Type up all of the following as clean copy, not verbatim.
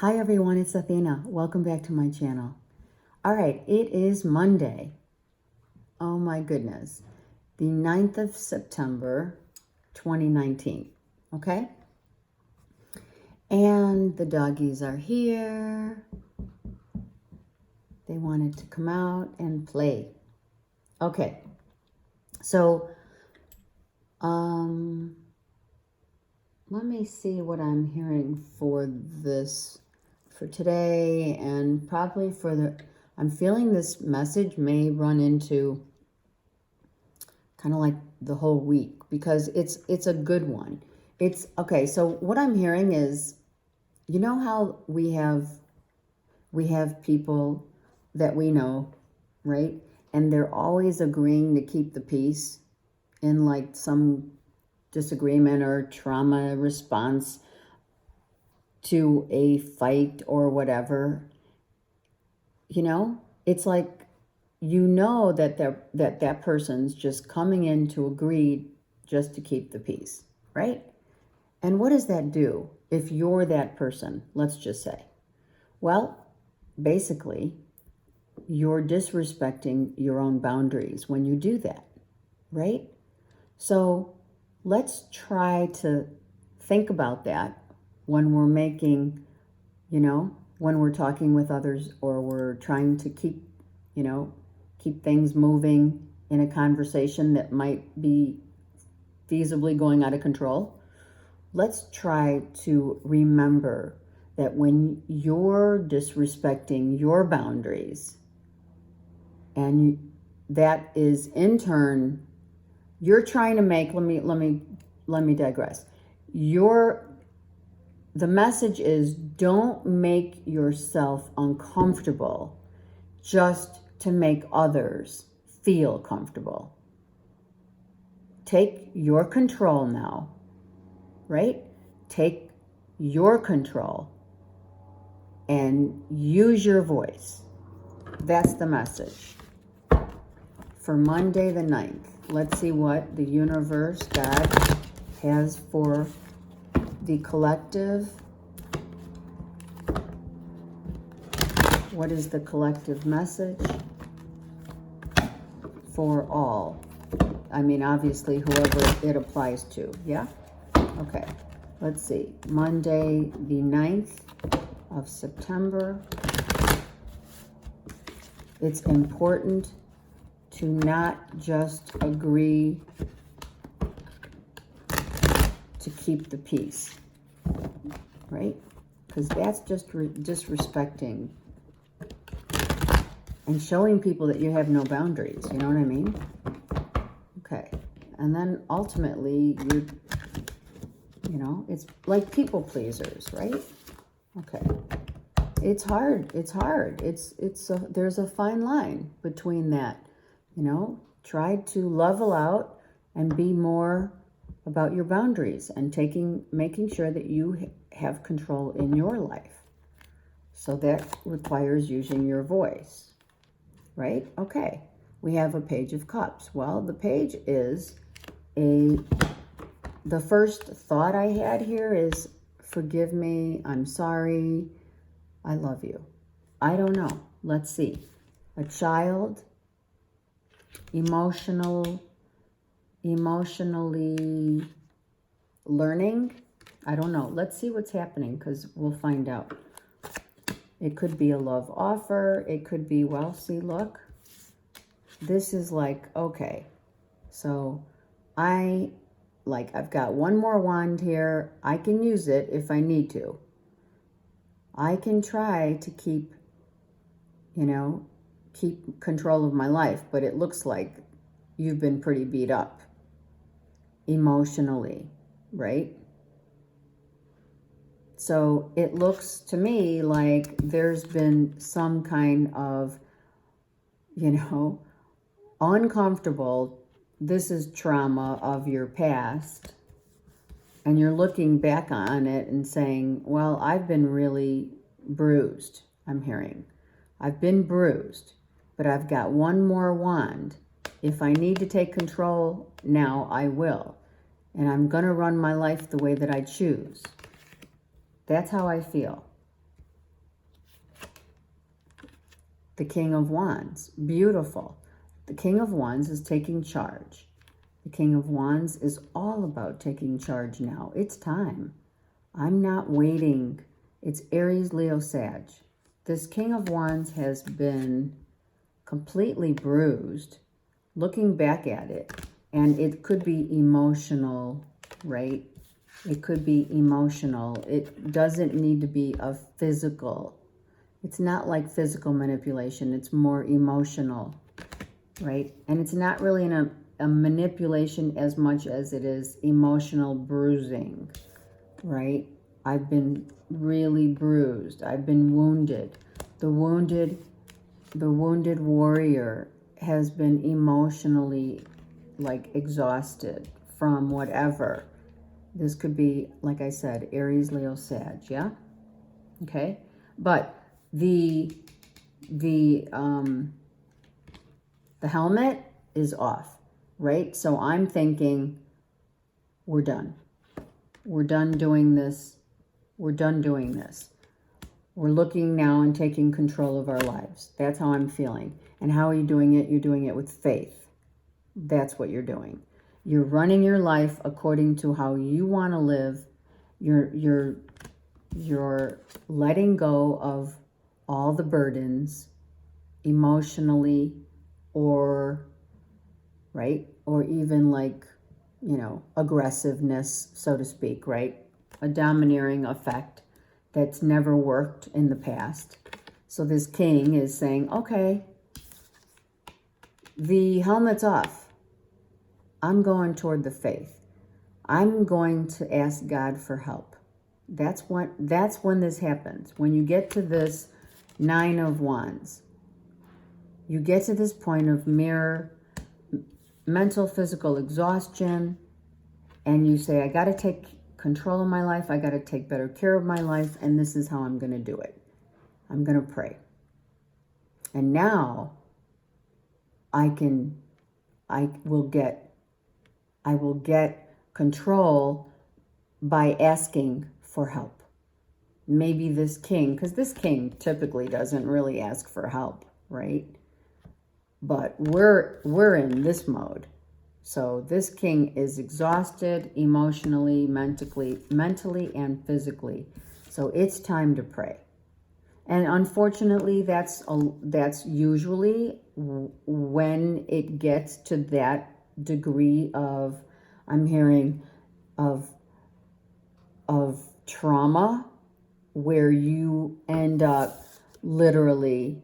Hi everyone, it's Athena. Welcome back to my channel. All right, it is Monday. Oh my goodness. The 9th of September, 2019. Okay? And the doggies are here. They wanted to come out and play. Okay. So, let me see what I'm hearing for today, and probably I'm feeling this message may run into kind of like the whole week, because it's a good one. It's okay. So what I'm hearing is, you know how we have people that we know, right? And they're always agreeing to keep the peace in like some disagreement or trauma response to a fight or whatever. You know, it's like, you know that that person's just coming in to agree just to keep the peace, right? And what does that do if you're that person? Let's just say, well, basically, you're disrespecting your own boundaries when you do that, right? So let's try to think about that when we're making, when we're talking with others, or we're trying to keep things moving in a conversation that might be feasibly going out of control. Let's try to remember that when you're disrespecting your boundaries, and that is in turn, you're trying to make, let me digress. The message is, don't make yourself uncomfortable just to make others feel comfortable. Take your control now, right? Take your control and use your voice. That's the message for Monday the 9th. Let's see what the universe, God, has for the collective. What is the collective message for all? I mean, obviously, whoever it applies to, yeah? Okay, let's see. Monday, the 9th of September. It's important to not just agree to keep the peace, right? Because that's just disrespecting and showing people that you have no boundaries. You know what I mean? Okay. And then ultimately, it's like people pleasers, right? Okay. It's hard. There's a fine line between that. Try to level out and be more about your boundaries and making sure that you have control in your life. So that requires using your voice. Right? Okay. We have a Page of Cups. Well, the page is the first thought I had here is, forgive me, I'm sorry, I love you. I don't know. Let's see. A child, emotionally learning. I don't know. Let's see what's happening, because we'll find out. It could be a love offer. It could be, well, see, look. This is like, okay. So I've got one more wand here. I can use it if I need to. I can try to keep control of my life, but it looks like you've been pretty beat up emotionally, right? So it looks to me like there's been some kind of, uncomfortable, this is trauma of your past, and you're looking back on it and saying, well, I've been really bruised. I'm hearing, I've been bruised, but I've got one more wand. If I need to take control now, I will. And I'm going to run my life the way that I choose. That's how I feel. the King of Wands. Beautiful. The King of Wands is taking charge. The King of Wands is all about taking charge now. It's time. I'm not waiting. It's Aries, Leo, Sag. This King of Wands has been completely bruised, looking back at it, and it could be emotional, right? It could be emotional. It doesn't need to be a physical. It's not like physical manipulation. It's more emotional, right? And it's not really a manipulation as much as it is emotional bruising, right? I've been really bruised. I've been wounded. The wounded warrior has been emotionally like exhausted from whatever. This could be, like I said, Aries, Leo, Sag, yeah? Okay? But the helmet is off, right? So I'm thinking, we're done. We're done doing this. We're done doing this. We're looking now and taking control of our lives. That's how I'm feeling. And how are you doing it? You're doing it with faith. That's what you're doing. You're running your life according to how you want to live. You're letting go of all the burdens emotionally, or right, or even like, you know, aggressiveness, so to speak, right? A domineering effect that's never worked in the past. So this king is saying, okay, the helmet's off. I'm going toward the faith. I'm going to ask God for help. That's when this happens. When you get to this 9 of Wands, you get to this point of mere mental, physical exhaustion, and you say, I got to take control of my life. I got to take better care of my life, and this is how I'm going to do it. I'm going to pray. And now I will get control by asking for help. Maybe this king, because this king typically doesn't really ask for help, right? But we're in this mode. So this king is exhausted emotionally, mentally and physically. So it's time to pray. And unfortunately, that's usually when it gets to that degree of, I'm hearing, of trauma, where you end up literally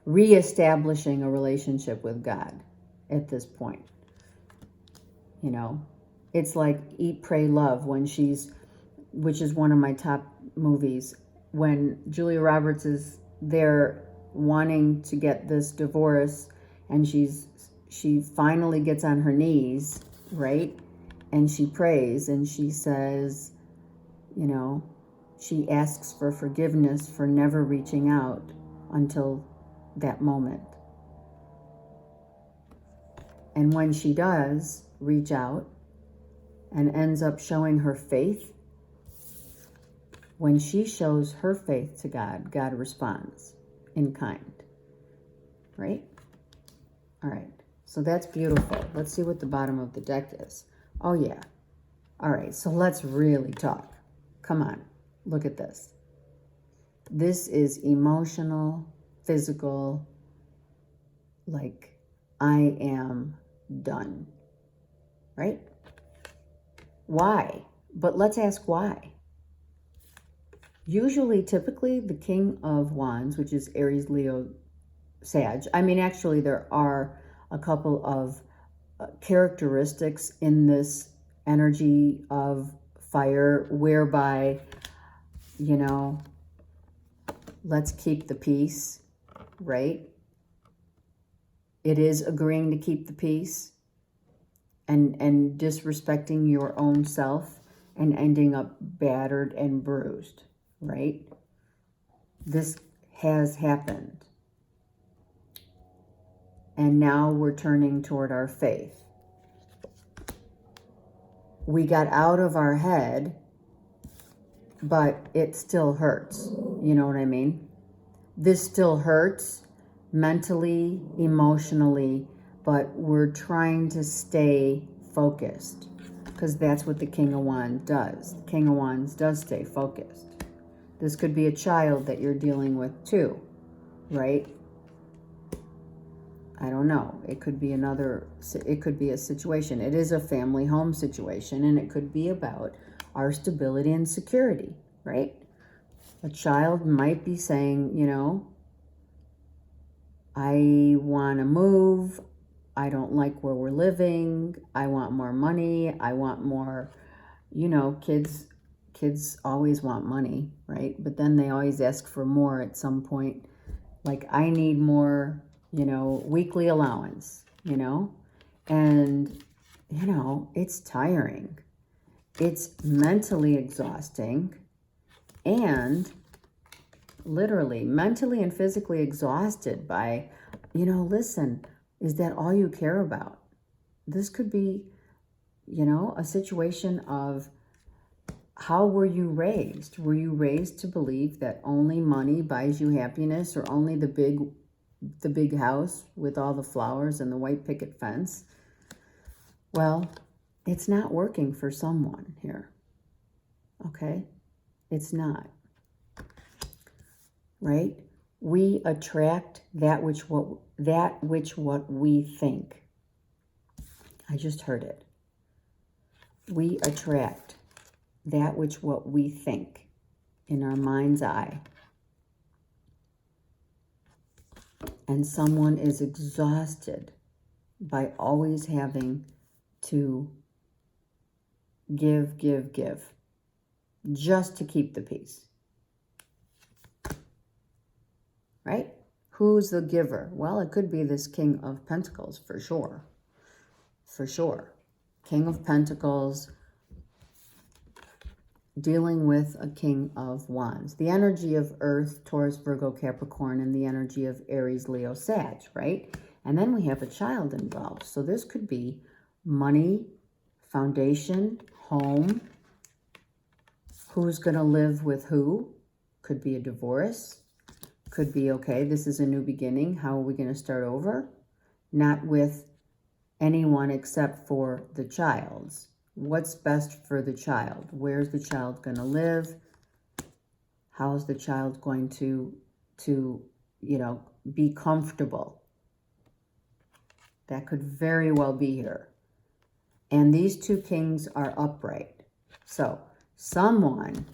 reestablishing a relationship with God at this point. You know, it's like Eat, Pray, Love, which is one of my top movies, when Julia Roberts is there wanting to get this divorce, and she finally gets on her knees, right? And she prays and she says, you know, she asks for forgiveness for never reaching out until that moment. And when she does reach out and ends up showing her faith, when she shows her faith to God, God responds in kind, right? All right, so that's beautiful. Let's see what the bottom of the deck is. Oh yeah. All right, so let's really talk. Come on, look at this. This is emotional, physical, like I am done, right? Why? But let's ask why. Usually, typically, the King of Wands, which is Aries, Leo, Sag. I mean, actually, there are a couple of characteristics in this energy of fire whereby, you know, let's keep the peace, right? It is agreeing to keep the peace and disrespecting your own self and ending up battered and bruised, right? This has happened. And now we're turning toward our faith. We got out of our head, but it still hurts. You know what I mean? this still hurts mentally, emotionally, but we're trying to stay focused because that's what the King of Wands does. The King of Wands does stay focused. This could be a child that you're dealing with too, right? I don't know. It could be it could be a situation. It is a family home situation, and it could be about our stability and security, right? A child might be saying, I want to move. I don't like where we're living. I want more money. I want more, kids always want money, right? But then they always ask for more at some point. Like, I need more, weekly allowance, and, it's tiring. It's mentally exhausting and literally mentally and physically exhausted by, listen, is that all you care about? This could be, a situation of how were you raised? Were you raised to believe that only money buys you happiness, or only the big house with all the flowers and the white picket fence? Well, it's not working for someone here. Okay? It's not. Right? We attract that which what we think. I just heard it. We attract that which what we think in our mind's eye. And someone is exhausted by always having to give, just to keep the peace. Right? Who's the giver? Well, it could be this King of Pentacles, for sure. For sure. King of Pentacles dealing with a King of Wands. The energy of Earth, Taurus, Virgo, Capricorn, and the energy of Aries, Leo, Sag, right? And then we have a child involved. So this could be money, foundation, home. Who's going to live with who? Could be a divorce. Could be, okay, this is a new beginning. How are we going to start over? Not with anyone except for the child's. What's best for the child? Where's the child going to live? How is the child going to be comfortable? That could very well be here. And these two kings are upright. So someone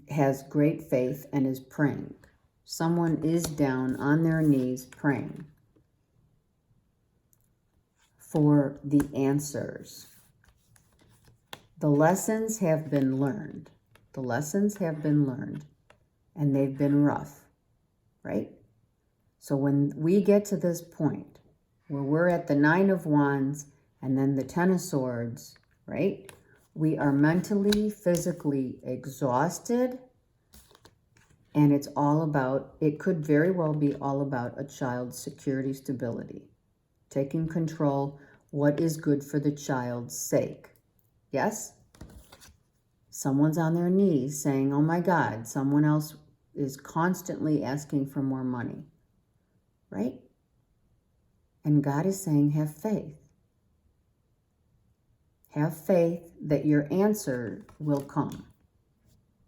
has great faith and is praying. Someone is down on their knees praying for the answers. The lessons have been learned. The lessons have been learned, and they've been rough, right? So when we get to this point where we're at the 9 of Wands and then the 10 of Swords, right? We are mentally, physically exhausted, and it's all about, it could very well be all about a child's security, stability, taking control, what is good for the child's sake. Yes? Someone's on their knees saying, oh my God, someone else is constantly asking for more money, right? And God is saying, have faith. Have faith that your answer will come.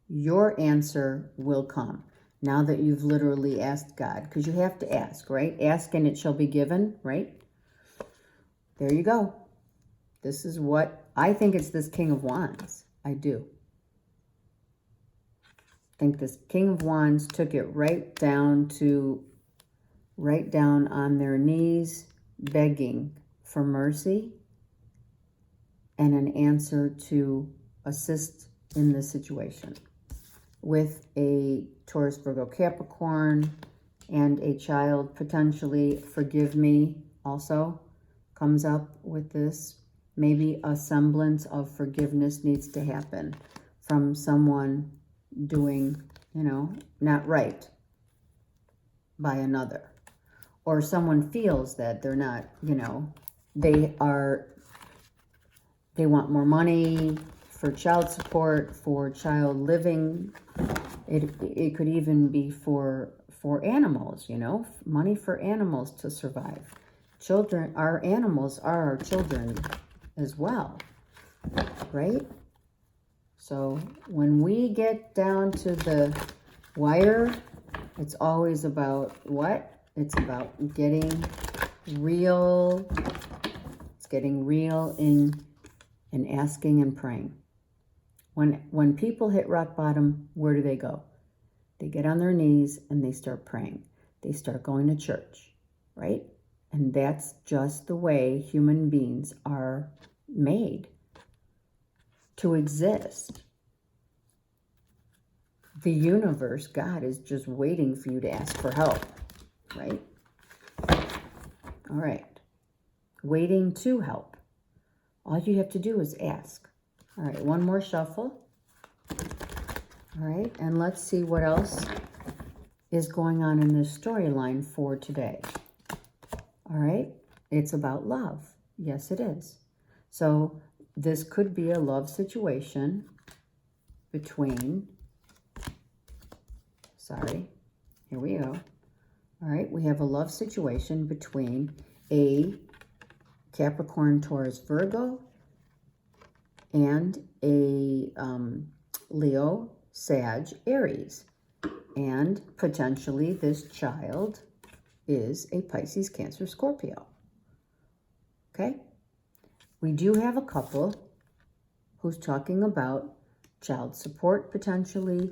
Your answer will come. Now that you've literally asked God, because you have to ask, right? Ask and it shall be given, right? There you go. This is what, I think it's this King of Wands. I do. I think this King of Wands took it right down on their knees, begging for mercy and an answer to assist in this situation. With a Taurus, Virgo, Capricorn, and a child potentially, forgive me, also comes up with this. Maybe a semblance of forgiveness needs to happen from someone doing, not right by another. Or someone feels that they're not, they want more money for child support, for child living It could even be for animals, you know, money for animals to survive. Children, our animals are our children as well, right? So when we get down to the wire, it's always about what? It's about getting real. It's getting real in and asking and praying. When people hit rock bottom, where do they go? They get on their knees and they start praying. They start going to church, right? And that's just the way human beings are made to exist. The universe, God, is just waiting for you to ask for help, right? All right. Waiting to help. All you have to do is ask. All right, one more shuffle. All right, and let's see what else is going on in this storyline for today. All right, it's about love. Yes, it is. So this could be a love situation between, here we go. All right, we have a love situation between a Capricorn, Taurus, Virgo, and a Leo, Sag, Aries. And potentially this child is a Pisces, Cancer, Scorpio. Okay? We do have a couple who's talking about child support potentially,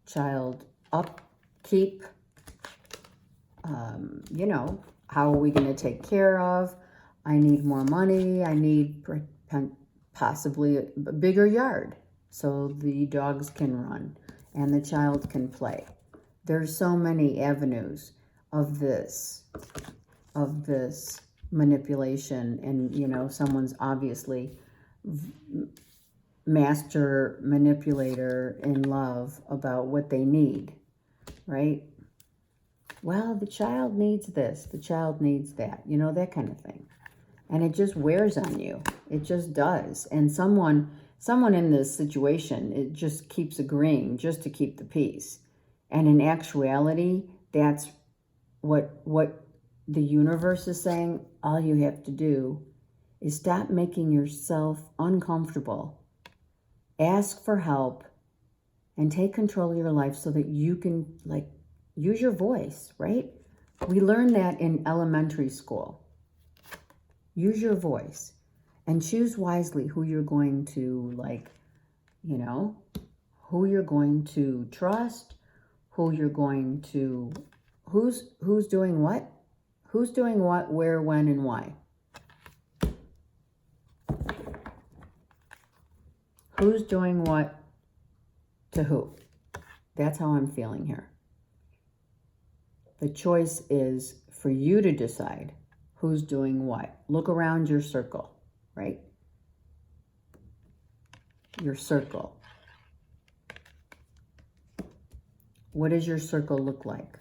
child upkeep, you know, how are we going to take care of? I need more money. I need possibly a bigger yard so the dogs can run and the child can play. There's so many avenues of this manipulation, and you know, someone's obviously master manipulator in love about what they need, right? Well, the child needs this, the child needs that, you know, that kind of thing. And it just wears on you. It just does. And someone in this situation, it just keeps agreeing just to keep the peace. And in actuality, that's what the universe is saying. All you have to do is stop making yourself uncomfortable. Ask for help and take control of your life so that you can, like, use your voice, right? We learn that in elementary school. Use your voice and choose wisely who you're going to, like, you know, who you're going to trust, who you're going to, who's doing what, where, when, and why. Who's doing what to who? That's how I'm feeling here. The choice is for you to decide who's doing what. Look around your circle, right? Your circle. What does your circle look like?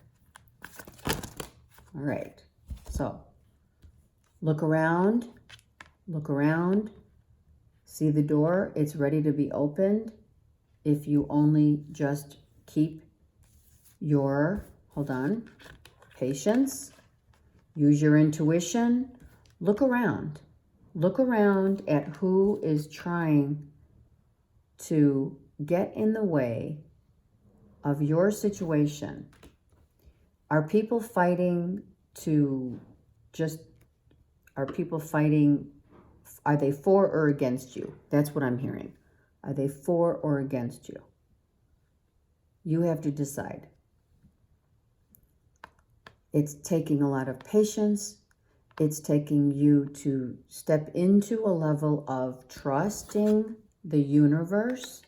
All right. So look around. Look around. See the door? It's ready to be opened. If you only just keep your, hold on, patience. Use your intuition. Look around. Look around at who is trying to get in the way of your situation. Are people fighting to just, are they for or against you? That's what I'm hearing. Are they for or against you? You have to decide. It's taking a lot of patience. It's taking you to step into a level of trusting the universe.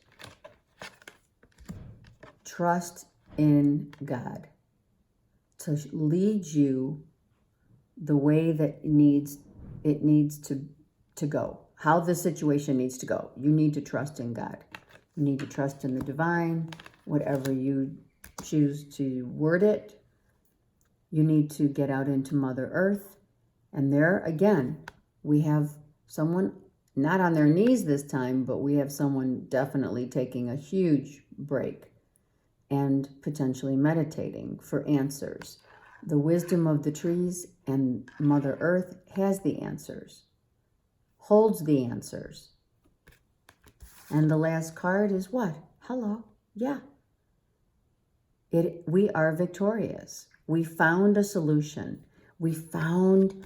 Trust in God to lead you the way that it needs to go. How the situation needs to go. You need to trust in God. You need to trust in the divine, whatever you choose to word it. You need to get out into Mother Earth. And there, again, we have someone, not on their knees this time, but we have someone definitely taking a huge break and potentially meditating for answers. The wisdom of the trees and Mother Earth has the answers, holds the answers. And the last card is what? Hello. Yeah. We are victorious. We found a solution. We found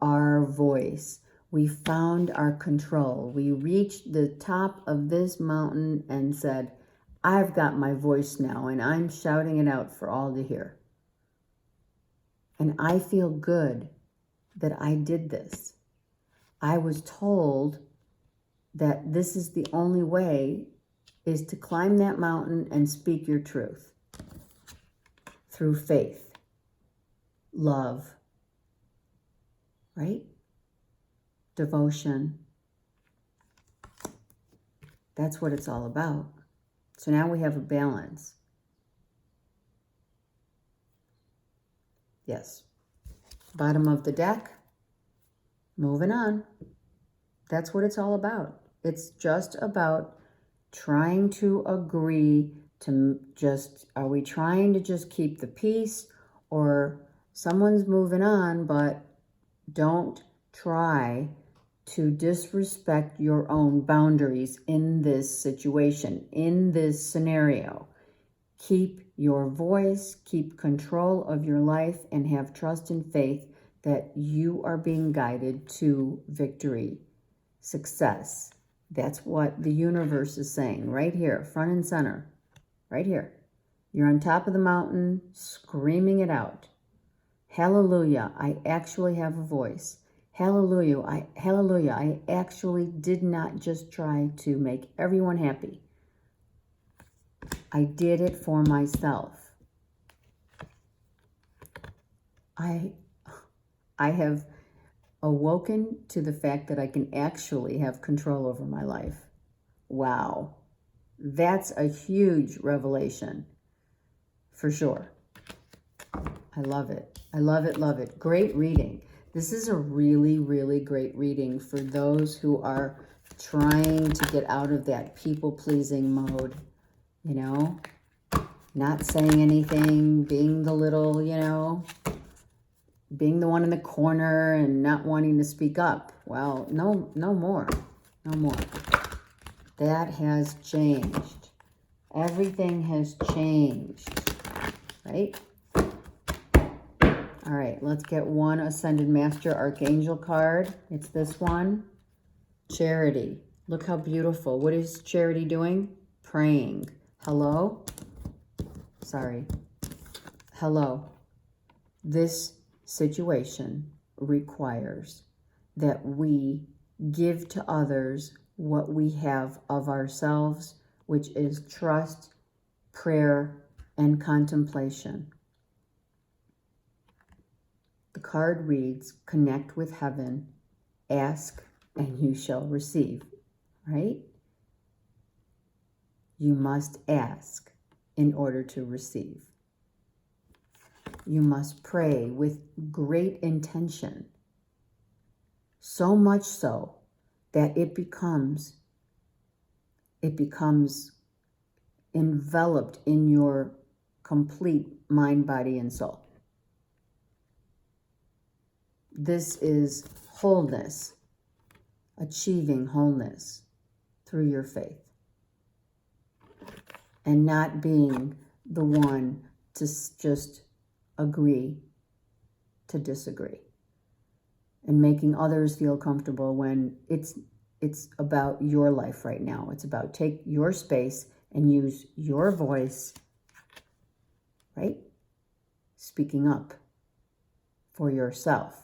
our voice. We found our control. We reached the top of this mountain and said, I've got my voice now, and I'm shouting it out for all to hear. And I feel good that I did this. I was told that this is the only way, is to climb that mountain and speak your truth through faith, love, right? Devotion. That's what it's all about. So now we have a balance. Yes. Bottom of the deck. Moving on. That's what it's all about. It's just about trying to agree to just, are we trying to just keep the peace, or someone's moving on, but don't try to disrespect your own boundaries in this situation, in this scenario. Keep your voice, keep control of your life, and have trust and faith that you are being guided to victory, success. That's what the universe is saying right here, front and center, right here. You're on top of the mountain, screaming it out. Hallelujah, I actually have a voice. Hallelujah, I actually did not just try to make everyone happy. I did it for myself. I have awoken to the fact that I can actually have control over my life. Wow. That's a huge revelation, for sure. I love it. I love it, love it. Great reading. This is a really, really great reading for those who are trying to get out of that people-pleasing mode, you know, not saying anything, being the little, you know, being the one in the corner and not wanting to speak up. Well, no more. No more. That has changed. Everything has changed, right? All right, let's get one Ascended Master Archangel card. It's this one. Charity. Look how beautiful. What is Charity doing? Praying. Hello? Sorry. Hello. This situation requires that we give to others what we have of ourselves, which is trust, prayer, and contemplation. The card reads, connect with heaven, ask, and you shall receive, right? You must ask in order to receive. You must pray with great intention, so much so that it becomes enveloped in your complete mind, body, and soul. This is wholeness, achieving wholeness through your faith, and not being the one to just agree to disagree, and making others feel comfortable when it's about your life right now. It's about take your space and use your voice, right? Speaking up for yourself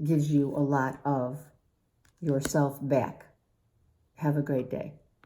gives you a lot of yourself back. Have a great day.